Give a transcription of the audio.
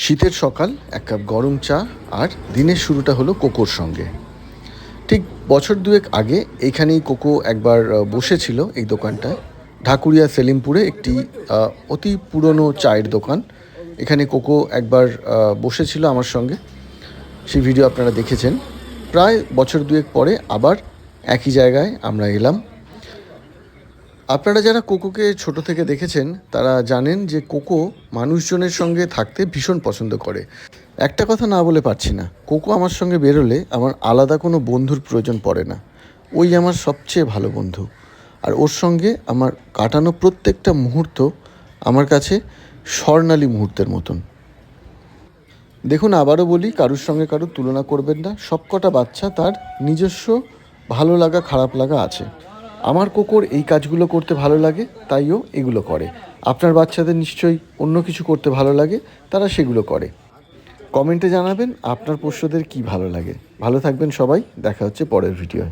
শীতের সকাল, এক কাপ গরম চা আর দিনের শুরুটা হলো কোকোর সঙ্গে। ঠিক বছর দুয়েক আগে এইখানেই কোকো একবার বসেছিল এই দোকানটায়। ঢাকুরিয়া সেলিমপুরে একটি অতি পুরনো চায়ের দোকান। এখানে কোকো একবার বসেছিল আমার সঙ্গে, সেই ভিডিও আপনারা দেখেছেন। প্রায় বছর দুয়েক পরে আবার একই জায়গায় আমরা এলাম। আপনারা যারা কোকোকে ছোট থেকে দেখেছেন তারা জানেন যে কোকো মানুষজনের সঙ্গে থাকতে ভীষণ পছন্দ করে। একটা কথা না বলে পারছি না, কোকো আমার সঙ্গে বেরোলে আমার আলাদা কোনো বন্ধুর প্রয়োজন পড়ে না। ওই আমার সবচেয়ে ভালো বন্ধু, আর ওর সঙ্গে আমার কাটানো প্রত্যেকটা মুহূর্ত আমার কাছে স্বর্ণালী মুহূর্তের মতন। দেখুন, আবারও বলি, কারুর সঙ্গে কারুর তুলনা করবেন না। সবকটা বাচ্চা তার নিজস্ব ভালো লাগা খারাপ লাগা আছে। আমার কোকোর এই কাজগুলো করতে ভালো লাগে, তাইও এগুলো করে। আপনার বাচ্চাদের নিশ্চয়ই অন্য কিছু করতে ভালো লাগে, তারা সেগুলো করে। কমেন্টে জানাবেন আপনার পোষ্যদের কী ভালো লাগে। ভালো থাকবেন সবাই, দেখা হচ্ছে পরের ভিডিওয়।